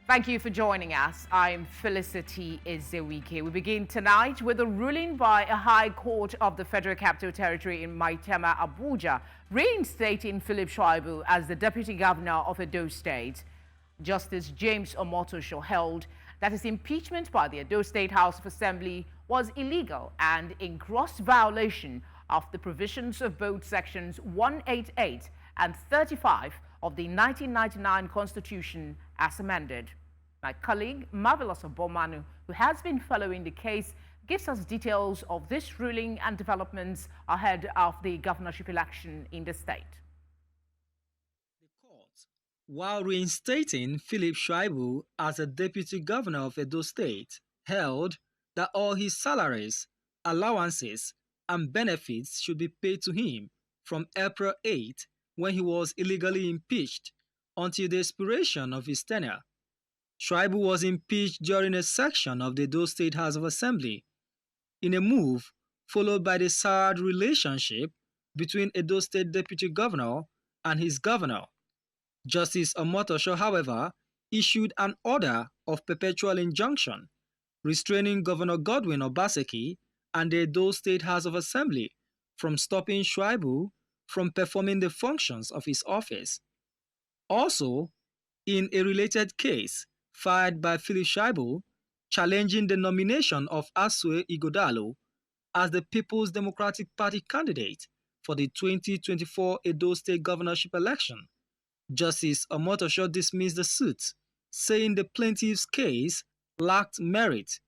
Thank you for joining us. I'm Felicity Ezewike. We begin tonight with a ruling by a high court of the Federal Capital Territory in Maitama, Abuja, reinstating Phillip Shaibu as the deputy governor of Edo State. Justice James Omotosho held that his impeachment by the Edo State House of Assembly was illegal and in gross violation of the provisions of both sections 188 and 35 of the 1999 Constitution as amended. My colleague, Marvelous Obomanu, who has been following the case, gives us details of this ruling and developments ahead of the governorship election in the state. The court, while reinstating Phillip Shaibu as a deputy governor of Edo State, held that all his salaries, allowances, and benefits should be paid to him from April 8, when he was illegally impeached, until the expiration of his tenure. Shaibu was impeached during a section of the Edo State House of Assembly, in a move followed by the soured relationship between Edo State Deputy Governor and his governor. Justice Omotosho, however, issued an order of perpetual injunction restraining Governor Godwin Obaseki and the Edo State House of Assembly from stopping Shaibu from performing the functions of his office. Also, in a related case filed by Phillip Shaibu challenging the nomination of Asue Ighodalo as the People's Democratic Party candidate for the 2024 Edo State governorship election, Justice Omotosho dismissed the suit, saying the plaintiff's case lacked merit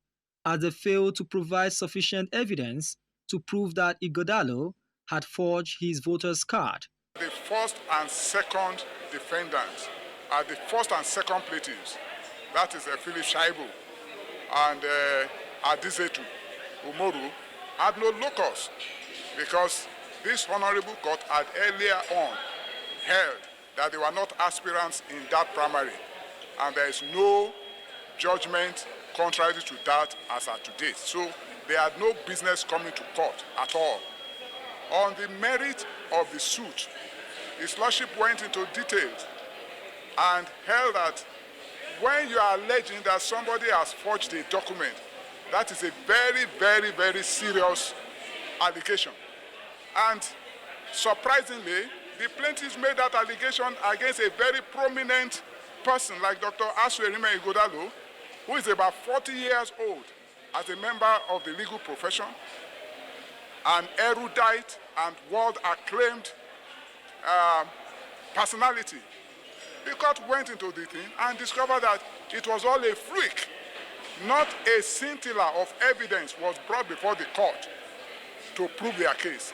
as they failed to provide sufficient evidence to prove that Ighodalo had forged his voter's card. The first and second defendants are the first and second plaintiffs. That is Phillip Shaibu and Adizetu Umoru had no locus because this honorable court had earlier on held that they were not aspirants in that primary, and there is no judgment contrary to that as at today. So they had no business coming to court at all. On the merit of the suit, His Lordship went into details and held that when you are alleging that somebody has forged a document, that is a very, very, very serious allegation. And surprisingly, the plaintiffs made that allegation against a very prominent person like Dr. Asue Ighodalo, who is about 40 years old as a member of the legal profession, an erudite and world-acclaimed personality. The court went into the thing and discovered that it was all a fluke. Not a scintilla of evidence was brought before the court to prove their case.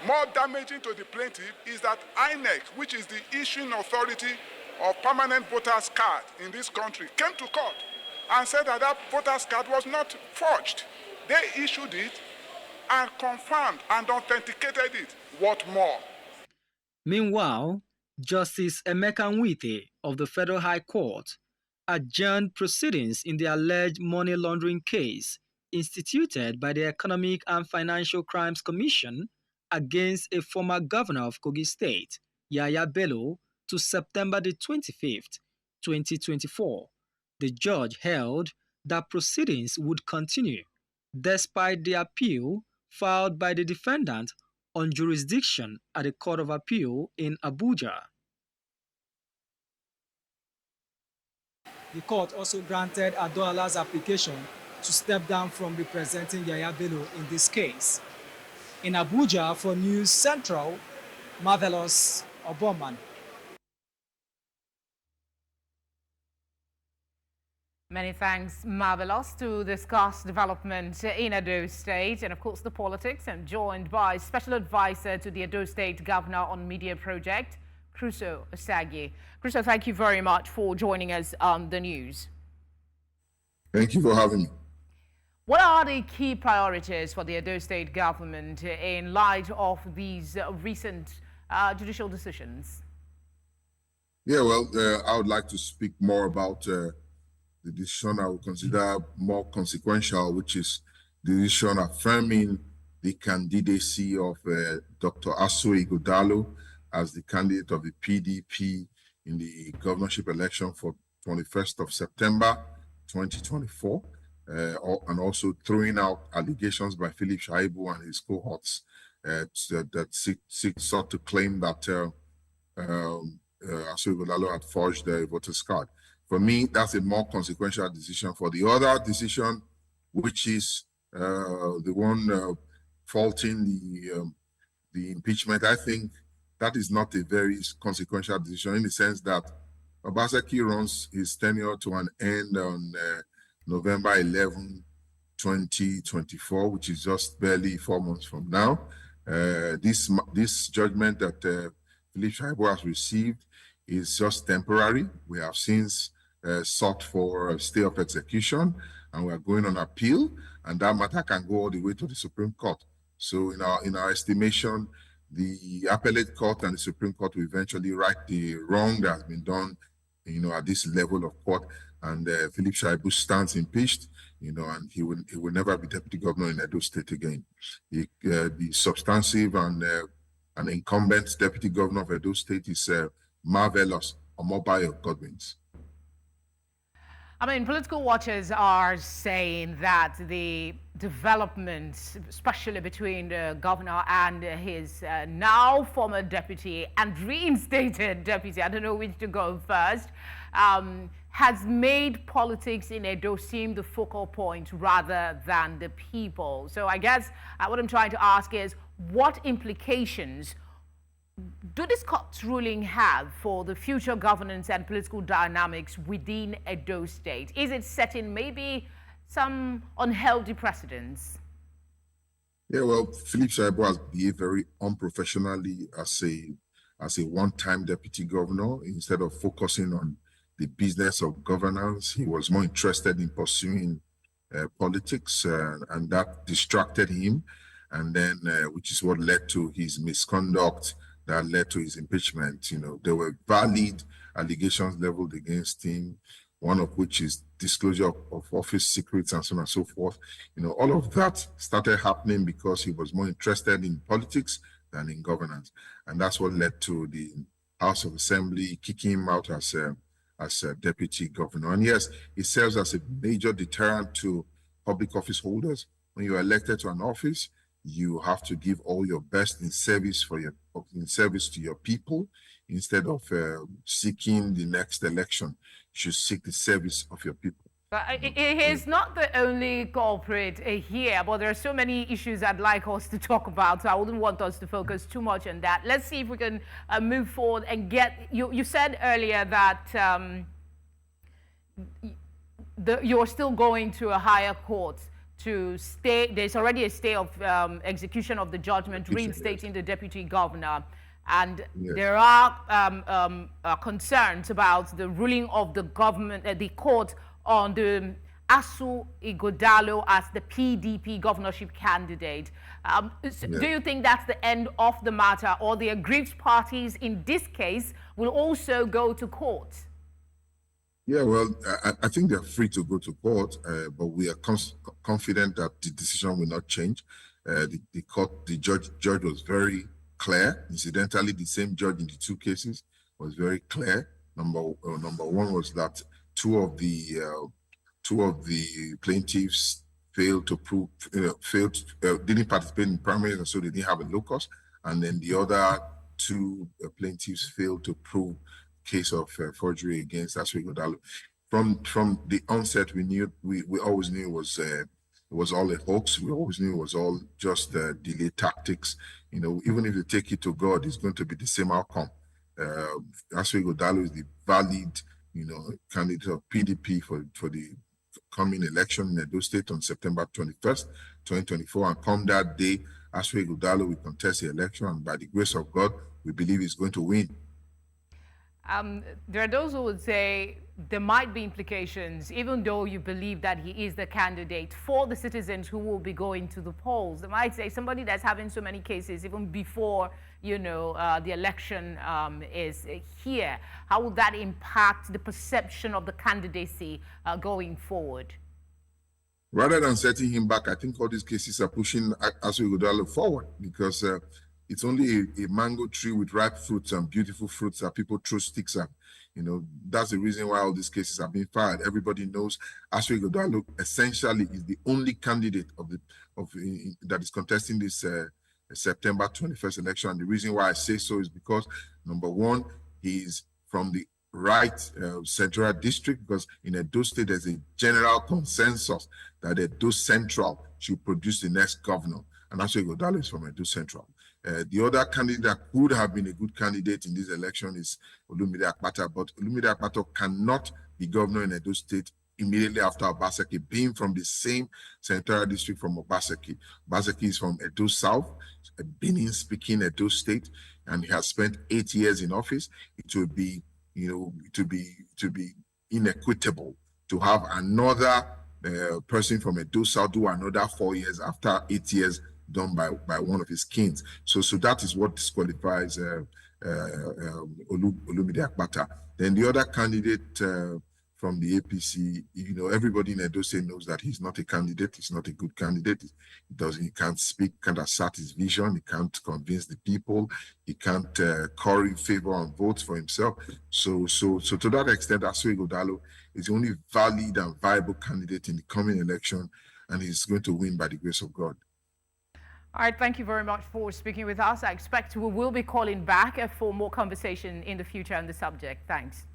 More damaging to the plaintiff is that INEC, which is the issuing authority of permanent voters' card in this country, came to court and said that that voters' card was not forged. They issued it and confirmed and authenticated it. What more? Meanwhile, Justice Emeka Nwite of the Federal High Court adjourned proceedings in the alleged money laundering case instituted by the Economic and Financial Crimes Commission against a former governor of Kogi State, Yahaya Bello, to September the 25th, 2024. The judge held that proceedings would continue despite the appeal filed by the defendant on jurisdiction at the Court of Appeal in Abuja. The court also granted Adoala's application to step down from representing Yahaya Bello in this case. In Abuja, for News Central, Marvelous Obomanu. Many thanks, Marvelous. To discuss development in Edo State and, of course, the politics, I'm joined by Special Advisor to the Edo State Governor on Media Project, Crusoe Osagi. Crusoe, thank you very much for joining us on the news. Thank you for having me. What are the key priorities for the Edo State government in light of these recent judicial decisions? Yeah, well, I would like to speak more about the decision I would consider more consequential, which is the decision affirming the candidacy of Dr. Asue Ighodalo as the candidate of the PDP in the governorship election for 21st of September 2024, and also throwing out allegations by Phillip Shaibu and his cohorts that sought to claim that Asue Ighodalo had forged the voter's card. For me, that's a more consequential decision. For the other decision, which is the one faulting the impeachment, I think that is not a very consequential decision in the sense that Obaseki runs his tenure to an end on November 11, 2024, which is just barely 4 months from now. This judgment that Phillip Shaibu has received is just temporary. We have since sought for a stay of execution, and we are going on appeal, and that matter can go all the way to the Supreme Court. So in our estimation, the appellate court and the Supreme Court will eventually right the wrong that has been done, at this level of court. And Phillip Shaibu stands impeached, and he will never be deputy governor in Edo State again. The substantive and incumbent deputy governor of Edo State is Marvelous Omobayo Godwins. I mean, political watchers are saying that the developments, especially between the governor and his now former deputy and reinstated deputy, I don't know which to go first, has made politics in Edo seem the focal point rather than the people. So I guess what I'm trying to ask is, what implications do this court's ruling have for the future governance and political dynamics within Edo State? Is it setting maybe some unhealthy precedents? Yeah, well, Phillip Shaibu has behaved very unprofessionally as a one-time deputy governor. Instead of focusing on the business of governance, he was more interested in pursuing politics, and that distracted him. And then, which is what led to his misconduct, that led to his impeachment. There were valid allegations leveled against him, one of which is disclosure of office secrets and so on and so forth. All of that started happening because he was more interested in politics than in governance. And that's what led to the House of Assembly kicking him out as a deputy governor. And yes, it serves as a major deterrent to public office holders. When you're elected to an office, you have to give all your best in service to your people, instead of seeking the next election. You should seek the service of your people. But he's not the only culprit here, but there are so many issues I'd like us to talk about, so I wouldn't want us to focus too much on that. Let's see if we can move forward and get, you said earlier that you're still going to a higher court to stay. There's already a stay of execution of the judgment reinstating the deputy governor. And there are concerns about the ruling of the government, the court, on the Asue Ighodalo as the PDP governorship candidate. Do you think that's the end of the matter, or the aggrieved parties in this case will also go to court? Yeah, well, I think they're free to go to court, but we are confident that the decision will not change. The judge was very clear. Incidentally, the same judge in the two cases was very clear. Number one was that two of the plaintiffs failed to prove, didn't participate in primaries, and so they didn't have a locus. And then the other two plaintiffs failed to prove case of forgery against Asue Ighodalo. From the onset, we always knew it was all a hoax. We always knew it was all just delay tactics. Even if you take it to God, it's going to be the same outcome. Asue Ighodalo is the valid, candidate of PDP for the coming election in Edo State on September 21st, 2024. And come that day, Asue Ighodalo will contest the election, and by the grace of God, we believe he's going to win. There are those who would say there might be implications, even though you believe that he is the candidate, for the citizens who will be going to the polls. They might say somebody that's having so many cases even before, the election is here. How will that impact the perception of the candidacy going forward? Rather than setting him back, I think all these cases are pushing Asue Ighodalo forward, because It's only a mango tree with ripe fruits and beautiful fruits that people throw sticks at. You know, that's the reason why all these cases are being filed. Everybody knows Asue Ighodalo essentially is the only candidate that is contesting this September 21st election. And the reason why I say so is because, number one, he's from the right central district, because in Edo State there's a general consensus that Edo Central should produce the next governor, and Asue Ighodalo is from Edo Central. The other candidate that could have been a good candidate in this election is Olumide Akpata, but Olumide Akpata cannot be governor in Edo State immediately after Obaseki, being from the same senatorial district from Obaseki. Obaseki is from Edo South, a Benin-speaking Edo State, and he has spent 8 years in office. It would be, to be inequitable to have another person from Edo South do another 4 years after 8 years done by one of his kins. So that is what disqualifies Olumide Akpata. Then the other candidate from the APC, everybody in Edo State knows that he's not a candidate. He's not a good candidate. He can't speak, can't assert his vision. He can't convince the people. He can't curry favor and votes for himself. So to that extent, Asue Ighodalo is the only valid and viable candidate in the coming election, and he's going to win by the grace of God. All right, thank you very much for speaking with us. I expect we will be calling back for more conversation in the future on the subject. Thanks.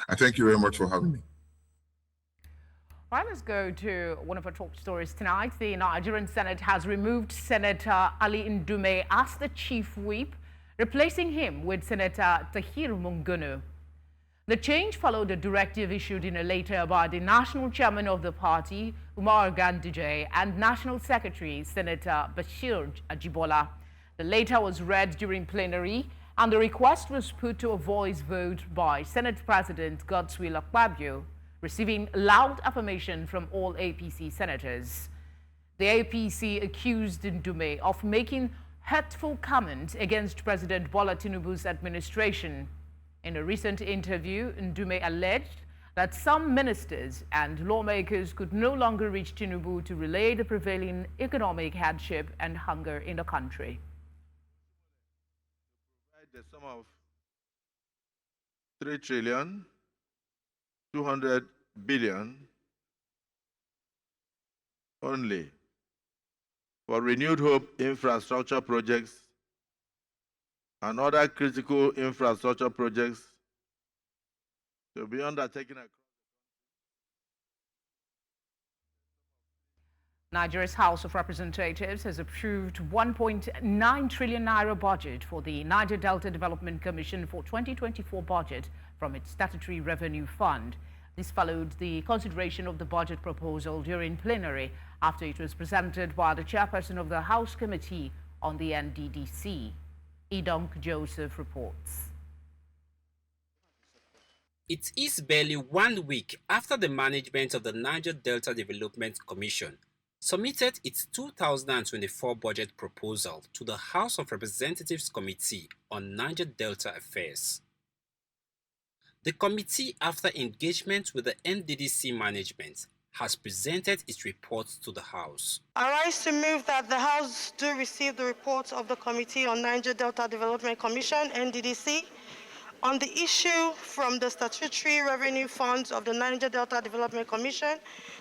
I thank you very much for having me. All right, let's go to one of our top stories tonight. The Nigerian Senate has removed Senator Ali Ndume as the chief whip, replacing him with Senator Tahir Monguno. The change followed a directive issued in a letter by the national chairman of the party, Umar Ganduje, and National Secretary, Senator Bashir Ajibola. The letter was read during plenary, and the request was put to a voice vote by Senate President Godswill Akpabio, receiving loud affirmation from all APC senators. The APC accused Ndume of making hurtful comments against President Bola Tinubu's administration. In a recent interview, Ndume alleged that some ministers and lawmakers could no longer reach Tinubu to relay the prevailing economic hardship and hunger in the country. The sum of 3,200 billion only for renewed hope infrastructure projects and other critical infrastructure projects to be undertaken across. Nigeria's House of Representatives has approved 1.9 trillion naira budget for the Niger Delta Development Commission for 2024 budget from its statutory revenue fund. This followed the consideration of the budget proposal during plenary after it was presented by the chairperson of the House Committee on the NDDC. Idonk Joseph reports. It is barely 1 week after the management of the Niger Delta Development Commission submitted its 2024 budget proposal to the House of Representatives Committee on Niger Delta Affairs. The committee, after engagement with the NDDC management, has presented its report to the House. I rise to move that the House do receive the report of the Committee on Niger Delta Development Commission, NDDC, on the issue from the statutory revenue funds of the Niger Delta Development Commission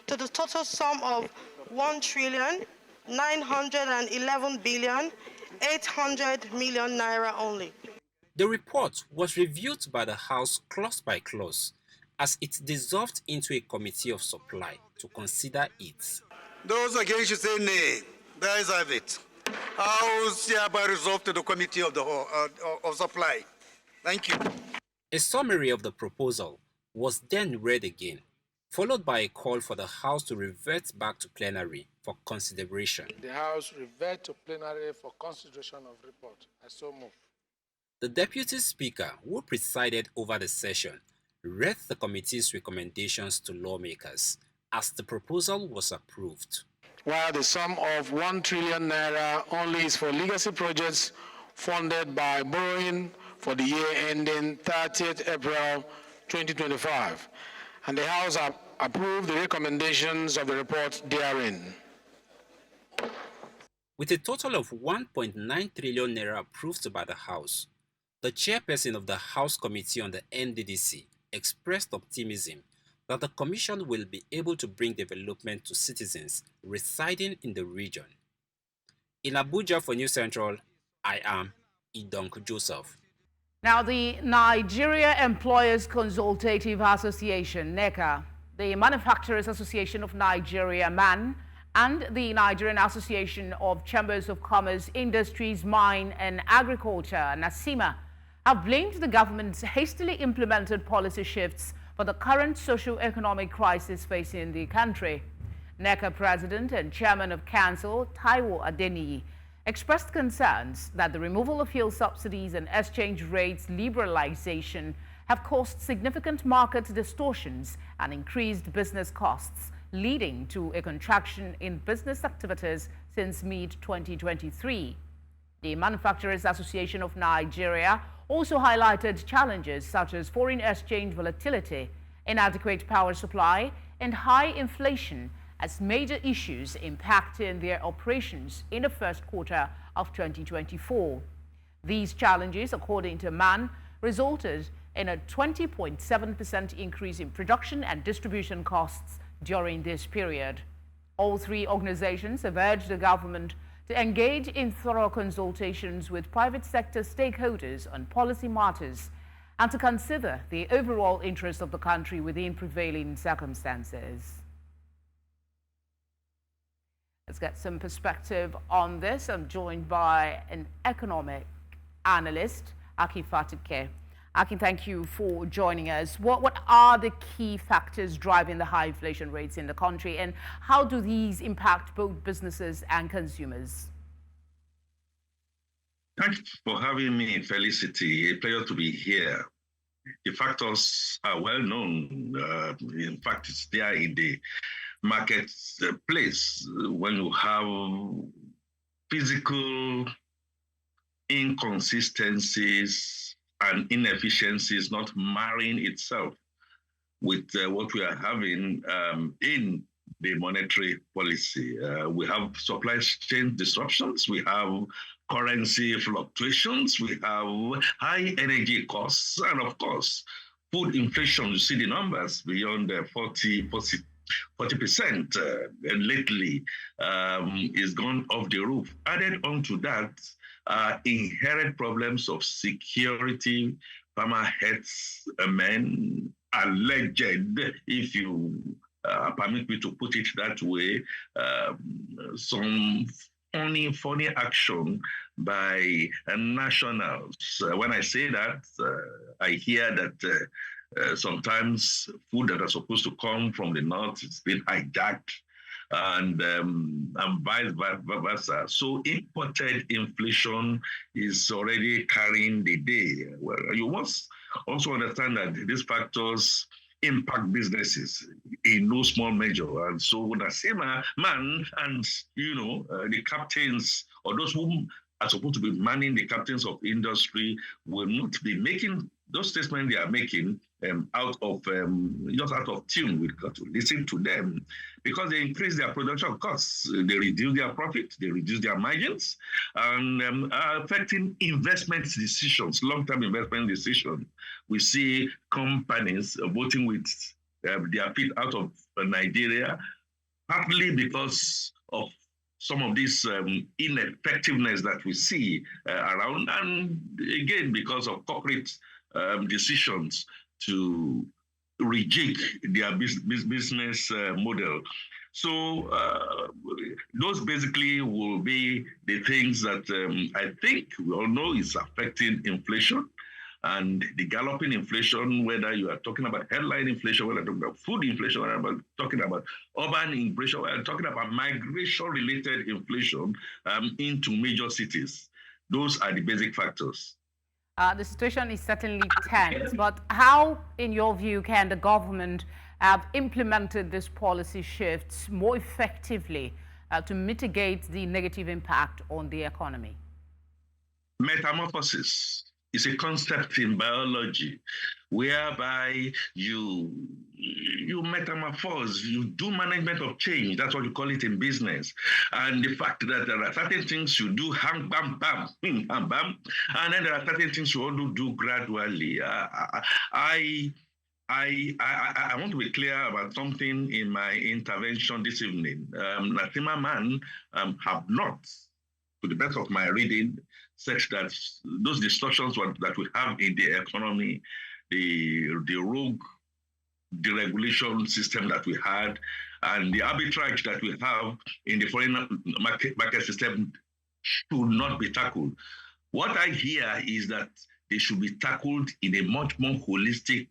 to the total sum of 1,911,800,000,000 naira only. The report was reviewed by the House clause by clause as it dissolved into a committee of supply to consider it. Those against should say nay. There is have it. House hereby resolved to the committee of supply. Thank you. A summary of the proposal was then read again, followed by a call for the House to revert back to plenary for consideration. The House revert to plenary for consideration of report. I so move. The Deputy Speaker, who presided over the session, read the committee's recommendations to lawmakers as the proposal was approved. While the sum of 1 trillion naira only is for legacy projects funded by borrowing for the year ending 30th April 2025, and the House approved the recommendations of the report therein. With a total of 1.9 trillion naira approved by the House, the chairperson of the House Committee on the NDDC expressed optimism that the Commission will be able to bring development to citizens residing in the region. In Abuja for News Central, I am Idonk Joseph. Now, the Nigeria Employers Consultative Association, NECA, the Manufacturers Association of Nigeria, MAN, and the Nigerian Association of Chambers of Commerce, Industries, Mine and Agriculture, NASIMA, have blamed the government's hastily implemented policy shifts for the current socio-economic crisis facing the country. NECA President and Chairman of Council, Taiwo Adeniyi, expressed concerns that the removal of fuel subsidies and exchange rates liberalization have caused significant market distortions and increased business costs, leading to a contraction in business activities since mid-2023. The Manufacturers Association of Nigeria also highlighted challenges such as foreign exchange volatility, inadequate power supply, and high inflation as major issues impacting their operations in the first quarter of 2024. These challenges, according to MAN, resulted in a 20.7% increase in production and distribution costs during this period. All three organizations have urged the government to engage in thorough consultations with private sector stakeholders on policy matters and to consider the overall interest of the country within prevailing circumstances. Let's get some perspective on this. I'm joined by an economic analyst, Aki Fatike. Aki, thank you for joining us. What are the key factors driving the high inflation rates in the country, and how do these impact both businesses and consumers? Thanks for having me, Felicity. A pleasure to be here. The factors are well known. In fact, it's there in the marketplace when you have physical inconsistencies and inefficiencies not marrying itself with what we are having in the monetary policy. We have supply chain disruptions, we have currency fluctuations, we have high energy costs, and of course, food inflation. You see the numbers beyond 40% lately is gone off the roof. Added on to that, inherent problems of security, farmer herdsmen, alleged, if you permit me to put it that way, some funny action by nationals. When I say that, I hear that sometimes food that are supposed to come from the north is being hijacked, and vice versa. So imported inflation is already carrying the day. Well, you must also understand that these factors impact businesses in no small measure. And so the same man and, the captains or those who are supposed to be manning the captains of industry will not be making those statements they are making out of tune. We've got to listen to them because they increase their production costs, they reduce their profit, they reduce their margins, and affecting investment decisions, long-term investment decisions. We see companies voting with their feet out of Nigeria, partly because of some of this ineffectiveness that we see around, and again because of corporate decisions to rejig their business model. So those basically will be the things that I think we all know is affecting inflation. And the galloping inflation, whether you are talking about headline inflation, whether you're talking about food inflation, whether you're talking about urban inflation, whether you're talking about migration-related inflation into major cities. Those are the basic factors. The situation is certainly tense, but how, in your view, can the government have implemented these policy shifts more effectively to mitigate the negative impact on the economy? Metamorphosis. is a concept in biology whereby you metamorphose, you do management of change. That's what you call it in business. And the fact that there are certain things you do, bam, bam, bam, bam, and then there are certain things you want to do gradually. I want to be clear about something in my intervention this evening. Natima Man have not, to the best of my reading, said that those distortions that we have in the economy, the rogue deregulation system that we had, and the arbitrage that we have in the foreign market system should not be tackled. What I hear is that they should be tackled in a much more holistic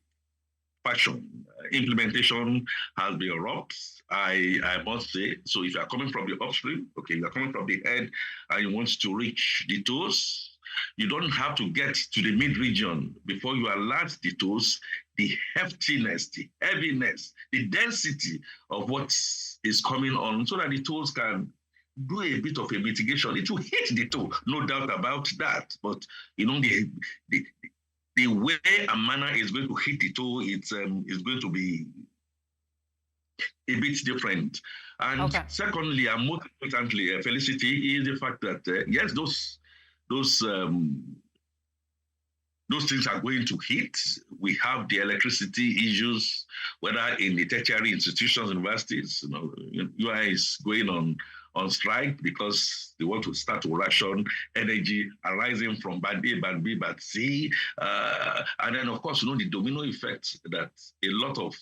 fashion. Implementation has been rough, I must say. So if you are coming from the upstream, okay, you are coming from the head and you want to reach the toes, you don't have to get to the mid-region before you alert the toes, the heftiness, the heaviness, the density of what is coming on, so that the toes can do a bit of a mitigation. It will hit the toe, no doubt about that. But you know, the way a manner is going to hit the toe, it's going to be a bit different. And secondly, and most importantly, Felicity, is the fact that yes, those things are going to hit. We have the electricity issues, whether in the tertiary institutions, universities. UI is going on strike because they want to start to ration energy arising from band A, band B, band C. And then, of course, the domino effect that a lot of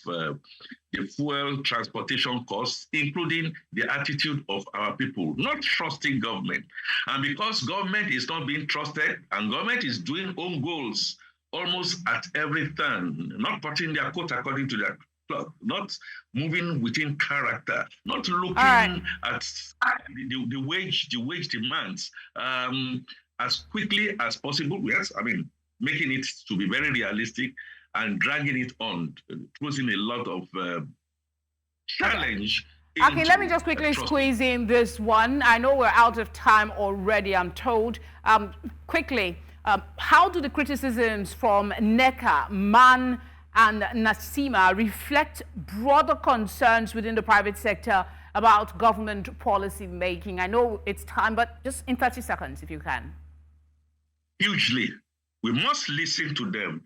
the fuel transportation costs, including the attitude of our people, not trusting government. And because government is not being trusted and government is doing own goals almost at every turn, not putting their coat according to their cloth, not moving within character, not looking at the wage demands as quickly as possible. Yes, I mean, making it to be very realistic and dragging it on, posing a lot of challenge. Okay, let me just quickly squeeze in this one. I know we're out of time already, I'm told. Quickly, how do the criticisms from NECA, MAN, and Nasima reflect broader concerns within the private sector about government policy making? I know it's time, but just in 30 seconds, if you can. Hugely. We must listen to them.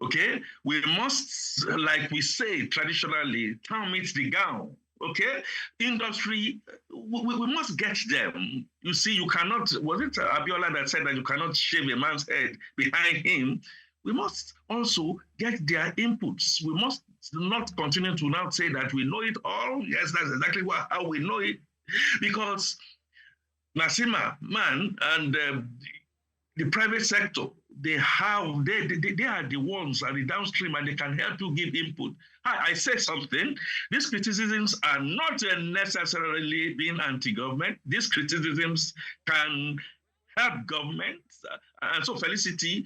Okay? We must, like we say traditionally, town meets the gown. Okay? Industry, we must get them. You see, you cannot, was it Abiola that said that you cannot shave a man's head behind him? We must also get their inputs. We must not continue to now say that we know it all. Yes, that's exactly how we know it. Because Nasima, Man, and the private sector, they are the ones at the downstream, and they can help you give input. I say something. These criticisms are not necessarily being anti-government. These criticisms can help government. And so, Felicity,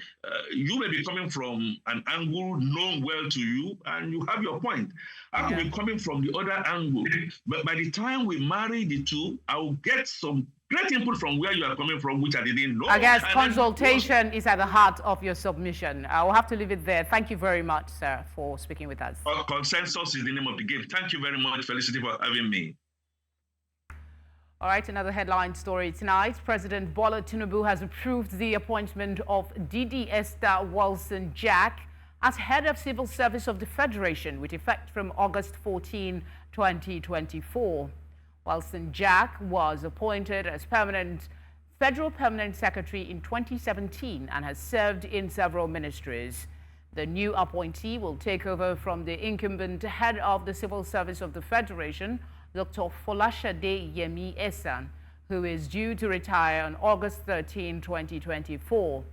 you may be coming from an angle known well to you, and you have your point. I could be coming from the other angle. But by the time we marry the two, I will get some great input from where you are coming from, which I didn't know. I guess consultation is at the heart of your submission. I will have to leave it there. Thank you very much, sir, for speaking with us. Consensus is the name of the game. Thank you very much, Felicity, for having me. All right, another headline story tonight. President Bola Tinubu has approved the appointment of Didi Esther Wilson Jack as head of Civil Service of the Federation with effect from August 14, 2024. Wilson Jack was appointed as Federal Permanent Secretary in 2017 and has served in several ministries. The new appointee will take over from the incumbent head of the Civil Service of the Federation, Dr. Folashade Yemi Esan, who is due to retire on August 13, 2024.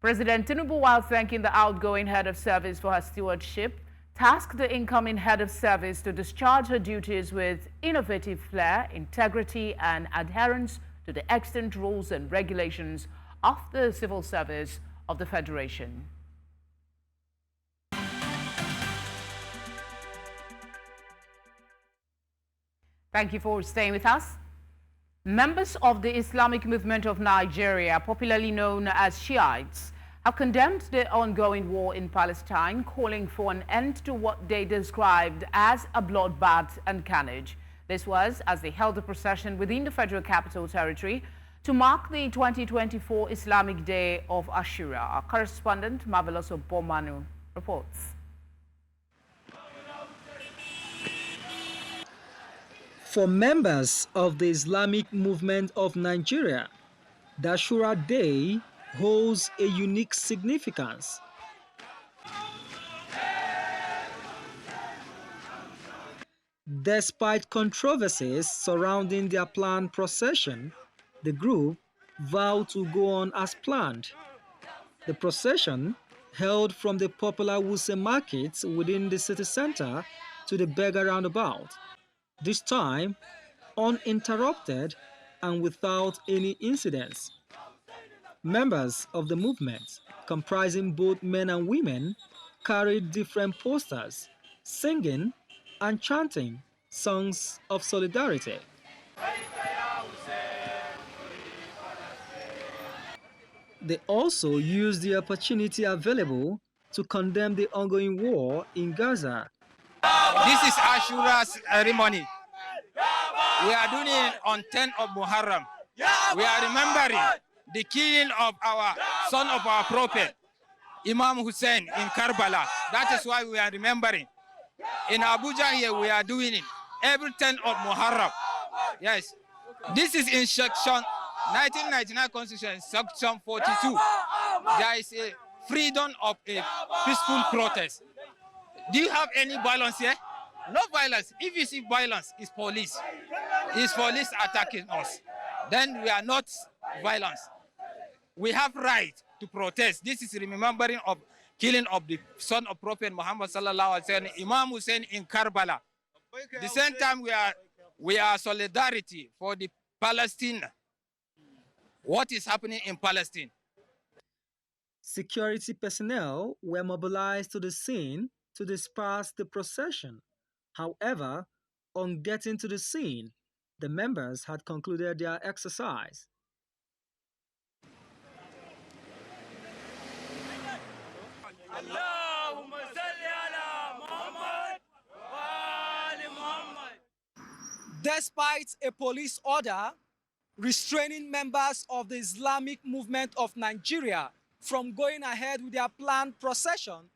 President Tinubu, while thanking the outgoing head of service for her stewardship, tasked the incoming head of service to discharge her duties with innovative flair, integrity, and adherence to the extant rules and regulations of the Civil Service of the Federation. Thank you for staying with us. Members of the Islamic Movement of Nigeria, popularly known as Shiites, have condemned the ongoing war in Palestine, calling for an end to what they described as a bloodbath and carnage. This was as they held a procession within the Federal Capital Territory to mark the 2024 Islamic Day of Ashura. Our correspondent, Marvelous Obomanu, reports. For members of the Islamic Movement of Nigeria, the Ashura Day holds a unique significance. Despite controversies surrounding their planned procession, the group vowed to go on as planned. The procession held from the popular Wuse market within the city center to the Beggar roundabout, this time uninterrupted and without any incidents. Members of the movement, comprising both men and women, carried different posters, singing and chanting songs of solidarity. They also used the opportunity available to condemn the ongoing war in Gaza. This is Ashura's ceremony. We are doing it on 10th of Muharram. We are remembering the killing of our son of our prophet, Imam Hussein in Karbala. That is why we are remembering. In Abuja here, we are doing it every 10th of Muharram. Yes. This is in section 1999 Constitution, section 42. There is a freedom of a peaceful protest. Do you have any violence here? No violence. If you see violence, it's police. It's police attacking us. Then we are not violence. We have right to protest. This is remembering of killing of the son of Prophet Muhammad sallallahu alaihi wasallam, Imam Hussein in Karbala. The same time we are solidarity for the Palestine. What is happening in Palestine? Security personnel were mobilized to the scene to disperse the procession. However, on getting to the scene, the members had concluded their exercise. Despite a police order restraining members of the Islamic Movement of Nigeria from going ahead with their planned procession,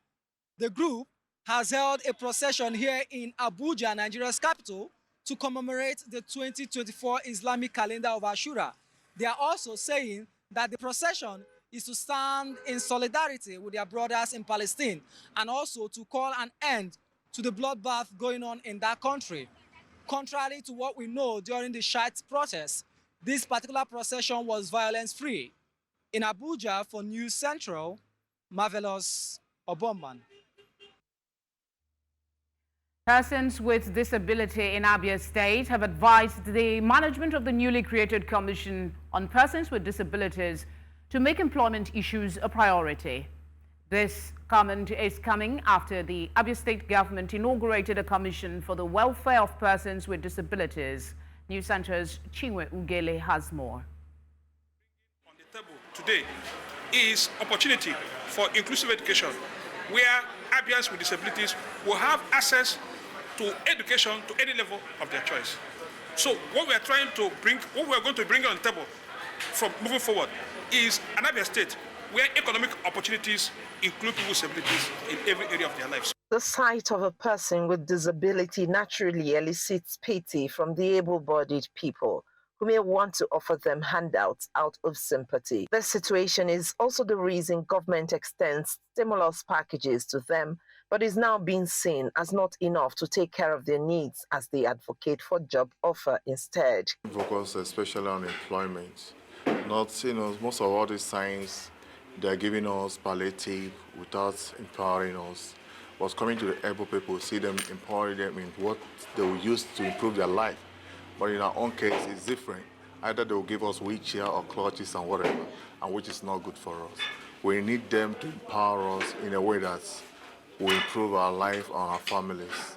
the group has held a procession here in Abuja, Nigeria's capital, to commemorate the 2024 Islamic calendar of Ashura. They are also saying that the procession is to stand in solidarity with their brothers in Palestine and also to call an end to the bloodbath going on in that country. Contrary to what we know during the Shiite protests, this particular procession was violence-free. In Abuja for News Central, Marvelous Obomanu. Persons with disability in Abia State have advised the management of the newly created Commission on Persons with Disabilities to make employment issues a priority. This comment is coming after the Abia State government inaugurated a commission for the welfare of persons with disabilities. News Center's Chinwe Ugele has more. On the table today is opportunity for inclusive education, where Abians with disabilities will have access to education to any level of their choice. So what we are trying to bring, what we are going to bring on the table from moving forward is an Abia State where economic opportunities include people with disabilities in every area of their lives. The sight of a person with disability naturally elicits pity from the able-bodied people who may want to offer them handouts out of sympathy. This situation is also the reason government extends stimulus packages to them, but is now being seen as not enough to take care of their needs as they advocate for job offer instead. Focus especially on employment. Not, most of all these signs, they're giving us palliative without empowering us. What's coming to the able people, see them, empowering them in what they will use to improve their life. But in our own case, it's different. Either they will give us wheelchair or clutches and whatever, and which is not good for us. We need them to empower us in a way that will improve our life and our families.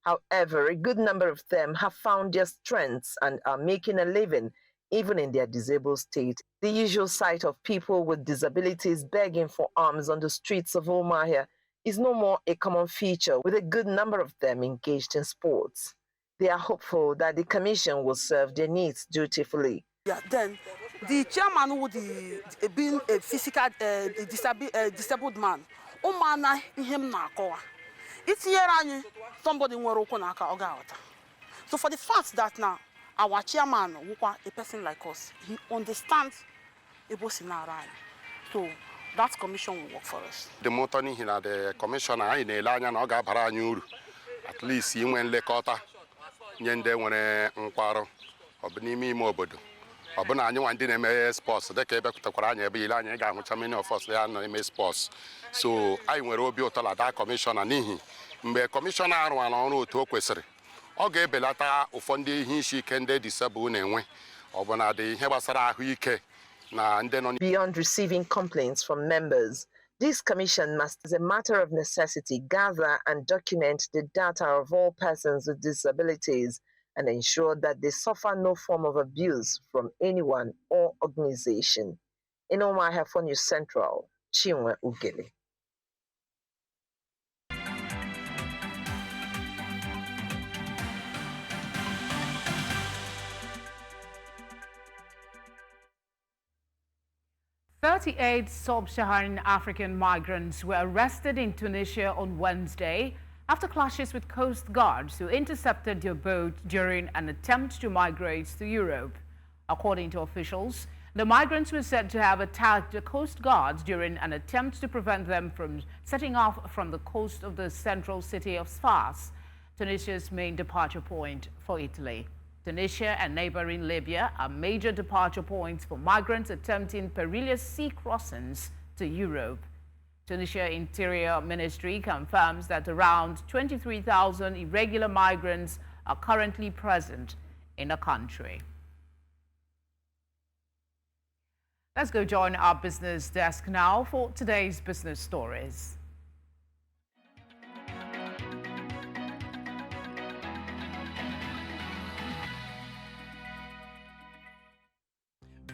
However, a good number of them have found their strengths and are making a living even in their disabled state. The usual sight of people with disabilities begging for alms on the streets of Umuahia is no more a common feature, with a good number of them engaged in sports. They are hopeful that the commission will serve their needs dutifully. Yeah, then the chairman would being a physical disabled man. Him na it's here somebody so for the fact that now our chairman, a person like us, he understands about scenario. So that commission will work for us. The motoring here, the commissioner, I need Oga Baranyuru. At least you went Lekota, Yende when Unquaro, Obnimi Mobodo. Obana, you want to sports, the Quebec to Korania, Bilania, which are many of us, they are not sports. So I will Robio Talada commissioner Nihi. The commissioner one on to Queser. Oge belata ufondi hinshi kende disabu nenwe obona de hebasara huike na ndeno. Beyond receiving complaints from members, this commission must, as a matter of necessity, gather and document the data of all persons with disabilities and ensure that they suffer no form of abuse from anyone or organization. In Umuahia for News Central, Chinwe Ugele. "38 sub-Saharan African migrants were arrested in Tunisia on Wednesday after clashes with Coastguards who intercepted their boat during an attempt to migrate to Europe. According to officials, the migrants were said to have attacked the Coastguards during an attempt to prevent them from setting off from the coast of the central city of Sfax, Tunisia's main departure point for Italy. Tunisia and neighboring Libya are major departure points for migrants attempting perilous sea crossings to Europe. Tunisia Interior Ministry confirms that around 23,000 irregular migrants are currently present in the country. Let's go join our business desk now for today's business stories.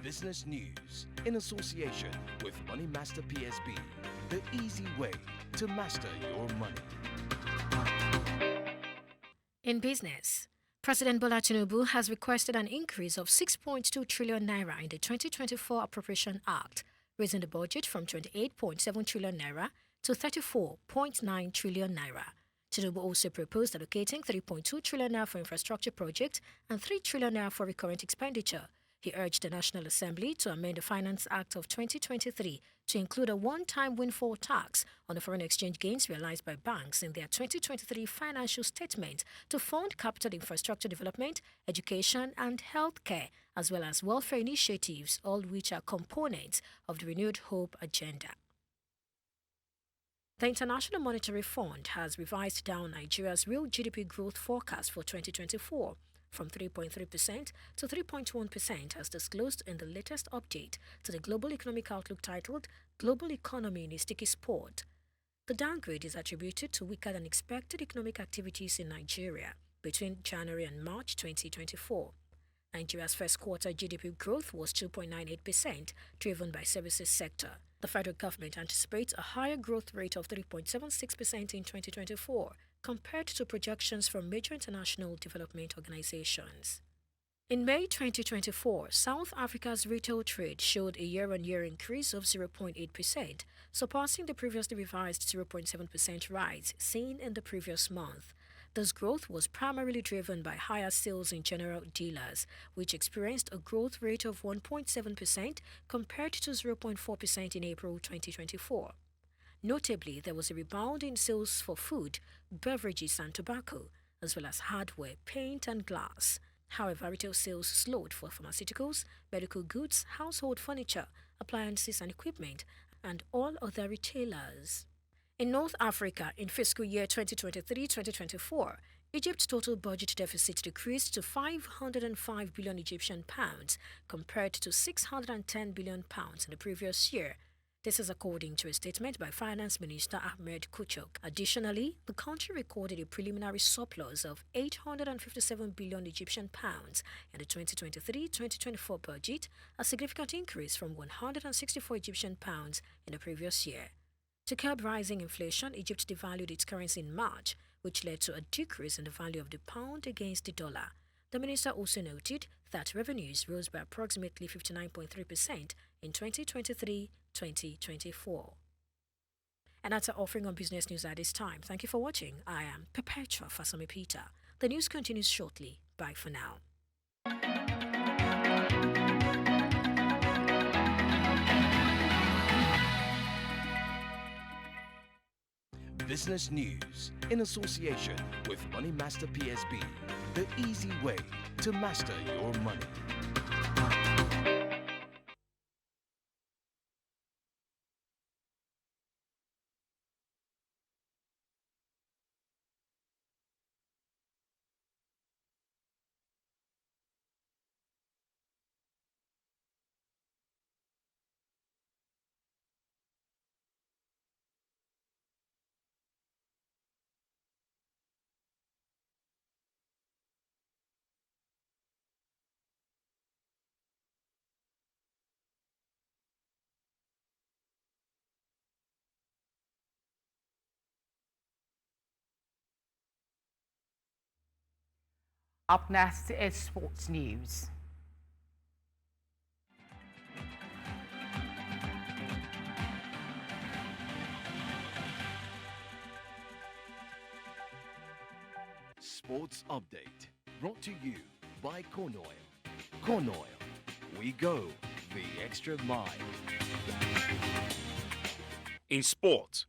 Business news in association with Money Master PSB, the easy way to master your money. In business, President Bola Tinubu has requested an increase of 6.2 trillion naira in the 2024 Appropriation Act, raising the budget from 28.7 trillion naira to 34.9 trillion naira. Tinubu also proposed allocating 3.2 trillion naira for infrastructure projects and 3 trillion naira for recurrent expenditure. He urged the National Assembly to amend the Finance Act of 2023 to include a one-time windfall tax on the foreign exchange gains realized by banks in their 2023 financial statement to fund capital infrastructure development, education and healthcare, as well as welfare initiatives, all which are components of the Renewed Hope agenda. The International Monetary Fund has revised down Nigeria's real GDP growth forecast for 2024. From 3.3% to 3.1% as disclosed in the latest update to the Global Economic Outlook titled Global Economy in a Sticky Spot. The downgrade is attributed to weaker than expected economic activities in Nigeria between January and March 2024. Nigeria's first quarter GDP growth was 2.98%, driven by services sector. The federal government anticipates a higher growth rate of 3.76% in 2024, compared to projections from major international development organizations. In May 2024, South Africa's retail trade showed a year-on-year increase of 0.8%, surpassing the previously revised 0.7% rise seen in the previous month. This growth was primarily driven by higher sales in general dealers, which experienced a growth rate of 1.7% compared to 0.4% in April 2024. Notably, there was a rebound in sales for food, beverages and tobacco, as well as hardware, paint and glass. However, retail sales slowed for pharmaceuticals, medical goods, household furniture, appliances and equipment, and all other retailers. In North Africa, in fiscal year 2023-2024, Egypt's total budget deficit decreased to 505 billion Egyptian pounds compared to 610 billion pounds in the previous year. This is according to a statement by Finance Minister Ahmed Kuchok. Additionally, the country recorded a preliminary surplus of 857 billion Egyptian pounds in the 2023-2024 budget, a significant increase from 164 Egyptian pounds in the previous year. To curb rising inflation, Egypt devalued its currency in March, which led to a decrease in the value of the pound against the dollar. The minister also noted that revenues rose by approximately 59.3% in 2023-2024. And that's our offering on business news at this time. Thank you for watching. I am Perpetua Fasami Peter. The news continues shortly. Bye for now. Business news in association with Money Master PSB, the easy way to master your money. Up next is sports news. Sports update brought to you by Corn Oil. Corn Oil, we go the extra mile. In sport,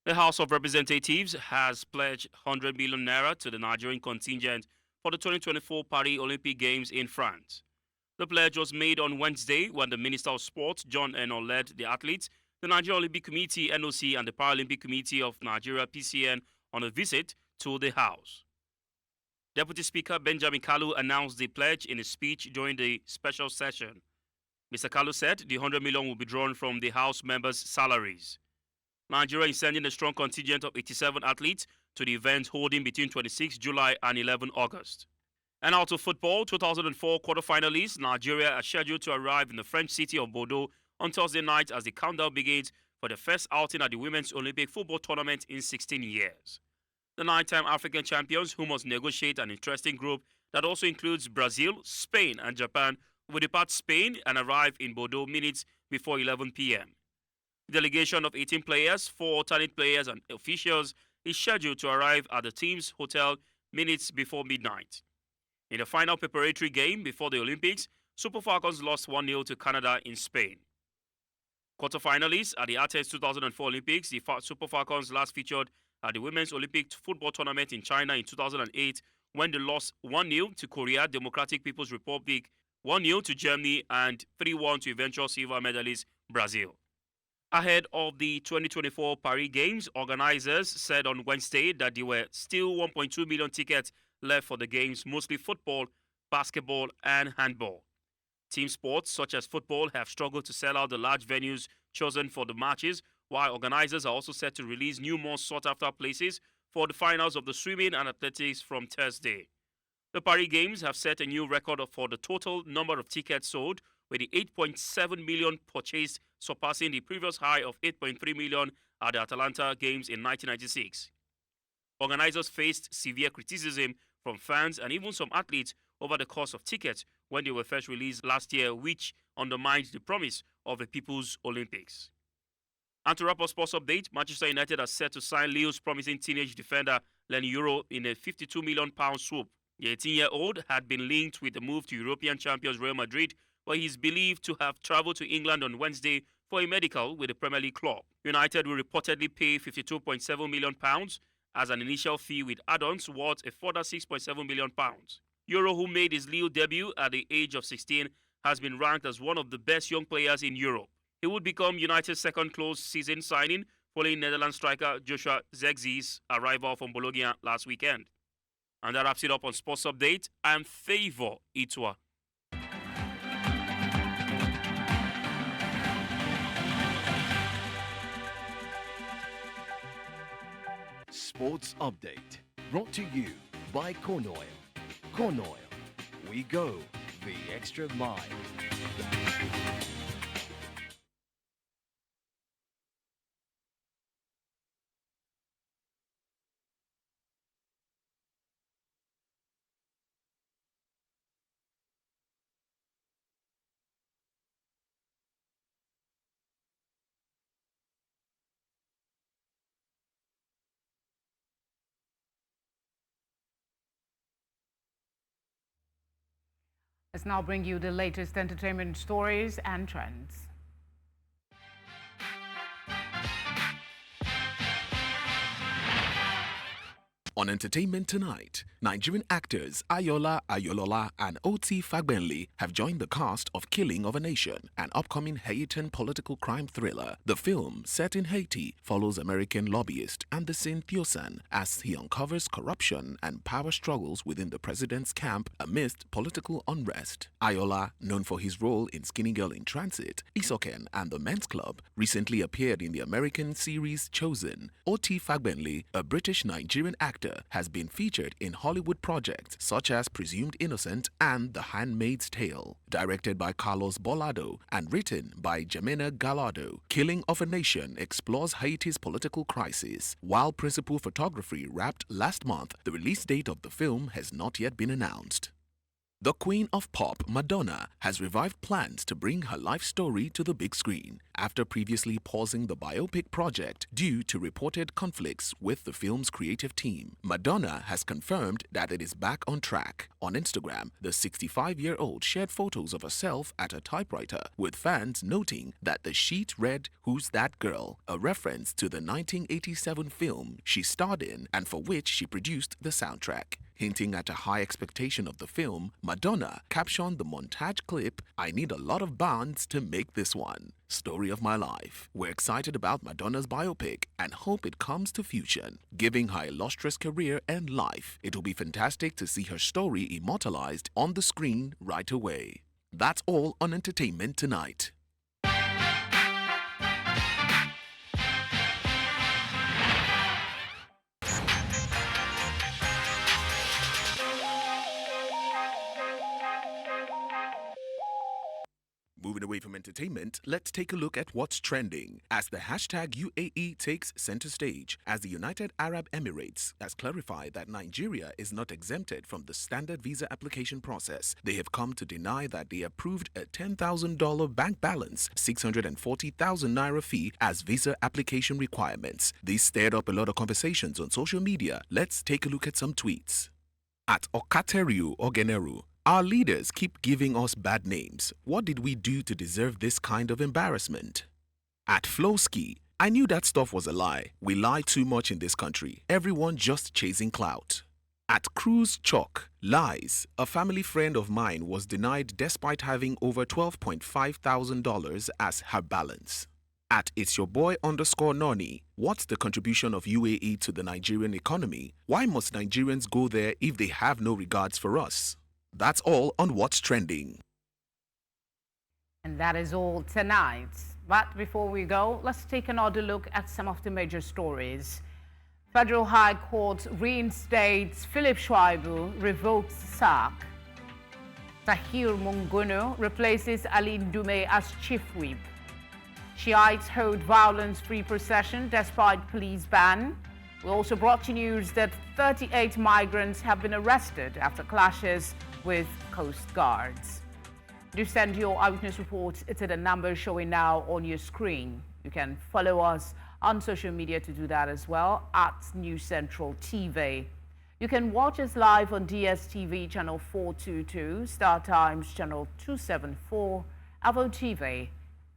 the House of Representatives has pledged 100 million naira to the Nigerian contingent for the 2024 Paris Olympic Games in France. The pledge was made on Wednesday when the Minister of Sport, John Eno, led the athletes, the Nigerian Olympic Committee, NOC, and the Paralympic Committee of Nigeria, PCN, on a visit to the House. Deputy Speaker Benjamin Kalu announced the pledge in a speech during the special session. Mr. Kalu said the 100 million will be drawn from the House members' salaries. Nigeria is sending a strong contingent of 87 athletes to the event holding between 26 July and 11 August. And out of football, 2004 quarterfinalists, Nigeria are scheduled to arrive in the French city of Bordeaux on Thursday night as the countdown begins for the first outing at the Women's Olympic Football Tournament in 16 years. The 9-time African champions, who must negotiate an interesting group that also includes Brazil, Spain, and Japan, will depart Spain and arrive in Bordeaux minutes before 11 p.m. The delegation of 18 players, 4 alternate players, and officials is scheduled to arrive at the team's hotel minutes before midnight. In the final preparatory game before the Olympics, Super Falcons lost 1-0 to Canada in Spain. Quarterfinalists at the Athens 2004 Olympics, the Super Falcons last featured at the Women's Olympic Football Tournament in China in 2008 when they lost 1-0 to Korea Democratic People's Republic, 1-0 to Germany, and 3-1 to eventual silver medalist Brazil. Ahead of the 2024 Paris Games, organizers said on Wednesday that there were still 1.2 million tickets left for the games, mostly football, basketball, and handball. Team sports such as football have struggled to sell out the large venues chosen for the matches, while organizers are also set to release new, more sought-after places for the finals of the swimming and athletics from Thursday. The Paris Games have set a new record for the total number of tickets sold, with the 8.7 million purchased, surpassing the previous high of 8.3 million at the Atlanta Games in 1996. Organizers faced severe criticism from fans and even some athletes over the cost of tickets when they were first released last year, which undermined the promise of a People's Olympics. And to wrap up sports update, Manchester United are set to sign Leo's promising teenage defender Lenny Euro in a £52 million swoop. The 18-year-old had been linked with the move to European champions Real Madrid, where he is believed to have travelled to England on Wednesday for a medical with the Premier League club. United will reportedly pay £52.7 million as an initial fee, with add-ons worth a further £6.7 million. Euro, who made his Lille debut at the age of 16, has been ranked as one of the best young players in Europe. He would become United's second close season signing, following Netherlands striker Joshua Zirkzee's arrival from Bologna last weekend. And that wraps it up on Sports Update. I'm Favor Itwa. Sports Update, brought to you by Corn Oil. Corn Oil, we go the extra mile. Let's now bring you the latest entertainment stories and trends. On Entertainment Tonight, Nigerian actors Ayola Ayolola and Oti Fagbenli have joined the cast of Killing of a Nation, an upcoming Haitian political crime thriller. The film, set in Haiti, follows American lobbyist Anderson Thiosan as he uncovers corruption and power struggles within the president's camp amidst political unrest. Ayola, known for his role in Skinny Girl in Transit, Isoken and The Men's Club, recently appeared in the American series Chosen. Oti Fagbenli, a British-Nigerian actor, has been featured in Hollywood projects such as Presumed Innocent and The Handmaid's Tale. Directed by Carlos Bolado and written by Jemena Gallardo, Killing of a Nation explores Haiti's political crisis. While principal photography wrapped last month, the release date of the film has not yet been announced. The Queen of Pop, Madonna, has revived plans to bring her life story to the big screen after previously pausing the biopic project due to reported conflicts with the film's creative team. Madonna has confirmed that it is back on track. On Instagram, the 65-year-old shared photos of herself at a typewriter, with fans noting that the sheet read "Who's That Girl?", a reference to the 1987 film she starred in and for which she produced the soundtrack. Hinting at a high expectation of the film, Madonna captioned the montage clip, "I need a lot of bands to make this one. Story of my life." We're excited about Madonna's biopic and hope it comes to fruition. Giving her illustrious career and life, it will be fantastic to see her story immortalized on the screen right away. That's all on Entertainment Tonight. Moving away from entertainment, let's take a look at what's trending as the hashtag UAE takes center stage, as the United Arab Emirates has clarified that Nigeria is not exempted from the standard visa application process. They have come to deny that they approved a $10,000 bank balance, 640,000 naira fee as visa application requirements. This stirred up a lot of conversations on social media. Let's take a look at some tweets. At Okateriu Ogeneru, our leaders keep giving us bad names. What did we do to deserve this kind of embarrassment? At Flowski, I knew that stuff was a lie. We lie too much in this country. Everyone just chasing clout. At Cruz Chalk, lies. A family friend of mine was denied despite having over $12,500 as her balance. At It's Your Boy _Noni, what's the contribution of UAE to the Nigerian economy? Why must Nigerians go there if they have no regards for us? That's all on what's trending. And that is all tonight. But before we go, let's take another look at some of the major stories. Federal High Court reinstates Phillip Shaibu, revokes sack. Tahir Monguno replaces Ali Ndume as chief whip. Shiites hold violence-free procession despite police ban. We also brought you news that 38 migrants have been arrested after clashes with Coastguards. Do send your eyewitness reports to the number showing now on your screen. You can follow us on social media to do that as well, at News Central TV. You can watch us live on DSTV channel 422, Star Times channel 274, Avo TV,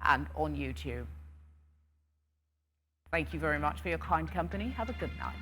and on YouTube. Thank you very much for your kind company. Have a good night.